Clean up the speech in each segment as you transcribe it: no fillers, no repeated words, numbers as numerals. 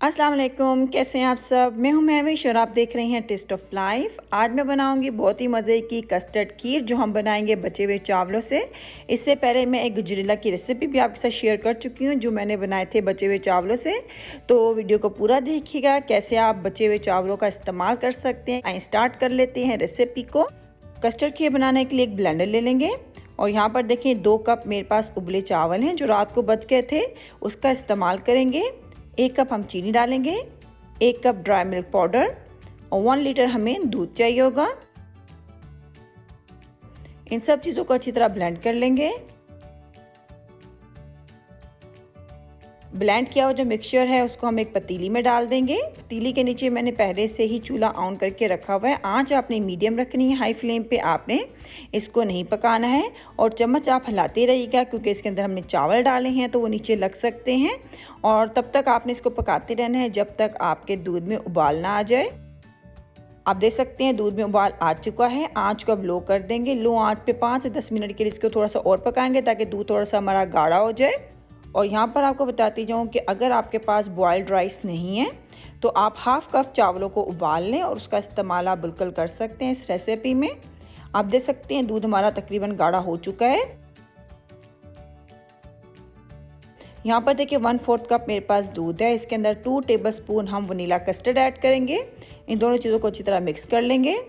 अस्सलाम वालेकुम, कैसे हैं आप सब। मैं हूं महविश और आप देख रहे हैं टेस्ट ऑफ लाइफ। आज मैं बनाऊंगी बहुत ही मज़े की कस्टर्ड खीर जो हम बनाएंगे बचे हुए चावलों से। इससे पहले मैं एक गजरेला की रेसिपी भी आपके साथ शेयर कर चुकी हूं जो मैंने बनाए थे बचे हुए चावलों से। तो वीडियो को पूरा देखिएगा कैसे आप बचे हुए चावलों का इस्तेमाल कर सकते हैं। आइए स्टार्ट कर लेते हैं रेसिपी को। कस्टर्ड खीर बनाने के लिए एक ब्लेंडर ले लेंगे और यहाँ पर देखिए 2 कप मेरे पास उबले चावल हैं जो रात को बच गए थे, उसका इस्तेमाल करेंगे। 1 कप हम चीनी डालेंगे, 1 कप ड्राई मिल्क पाउडर और 1 लीटर हमें दूध चाहिए होगा। इन सब चीज़ों को अच्छी तरह ब्लेंड कर लेंगे। ब्लेंड किया हुआ जो मिक्सचर है उसको हम एक पतीली में डाल देंगे। पतीली के नीचे मैंने पहले से ही चूल्हा ऑन करके रखा हुआ है। आंच आपने मीडियम रखनी है, हाई फ्लेम पे आपने इसको नहीं पकाना है। और चम्मच आप हिलाते रहिएगा क्योंकि इसके अंदर हमने चावल डाले हैं तो वो नीचे लग सकते हैं। और तब तक आपने इसको पकाते रहना है जब तक आपके दूध में उबाल ना आ जाए। आप देख सकते हैं दूध में उबाल आ चुका है। आंच को अब लो कर देंगे। लो आंच पे 5 से 10 मिनट के लिए इसको थोड़ा सा और पकाएंगे ताकि दूध थोड़ा सा हमारा गाढ़ा हो जाए। और यहाँ पर आपको बताती जाऊँ कि अगर आपके पास बॉइल्ड राइस नहीं है तो आप हाफ कप चावलों को उबाल लें और उसका इस्तेमाल आप बिल्कुल कर सकते हैं इस रेसिपी में। आप देख सकते हैं दूध हमारा तकरीबन गाढ़ा हो चुका है। यहाँ पर देखिए 1/4 कप मेरे पास दूध है। इसके अंदर 2 टेबलस्पून हम वनीला कस्टर्ड ऐड करेंगे। इन दोनों चीज़ों को अच्छी तरह मिक्स कर लेंगे।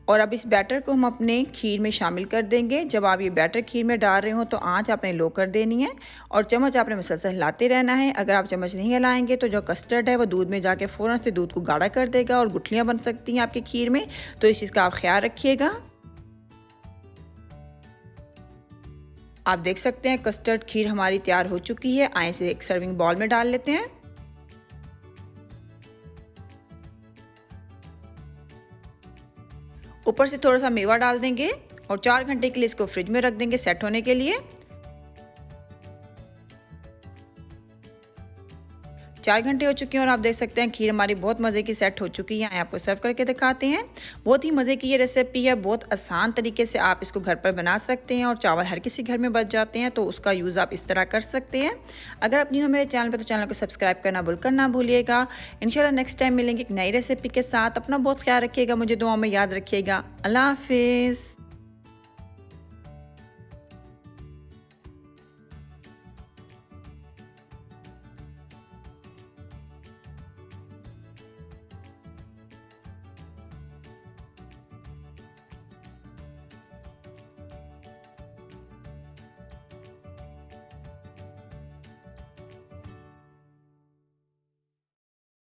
और अब इस बैटर को हम अपने खीर में शामिल कर देंगे। जब आप ये बैटर खीर में डाल रहे हो तो आंच आपने लो कर देनी है और चम्मच आपने मसलसल हिलाते रहना है। अगर आप चम्मच नहीं हिलाएंगे तो जो कस्टर्ड है वो दूध में जाके फ़ौरन से दूध को गाढ़ा कर देगा और गुठलियाँ बन सकती हैं आपकी खीर में। तो इस चीज़ का आप ख्याल रखिएगा। आप देख सकते हैं कस्टर्ड खीर हमारी तैयार हो चुकी है। आए से एक सर्विंग बाउल में डाल लेते हैं। ऊपर से थोड़ा सा मेवा डाल देंगे और 4 घंटे के लिए इसको फ्रिज में रख देंगे सेट होने के लिए। 4 घंटे हो चुके हैं और आप देख सकते हैं खीर हमारी बहुत मज़े की सेट हो चुकी है। आपको सर्व करके दिखाते हैं। बहुत ही मज़े की ये रेसिपी है। बहुत आसान तरीके से आप इसको घर पर बना सकते हैं और चावल हर किसी घर में बच जाते हैं तो उसका यूज़ आप इस तरह कर सकते हैं। अगर आप न्यू हो मेरे चैनल पर तो चैनल को सब्सक्राइब करना बिल्कुल ना भूलिएगा। इंशाल्लाह नेक्स्ट टाइम मिलेंगे एक नई रेसिपी के साथ। अपना बहुत ख्याल रखिएगा, मुझे दुआ में याद रखिएगा। अल्लाह हाफिज़।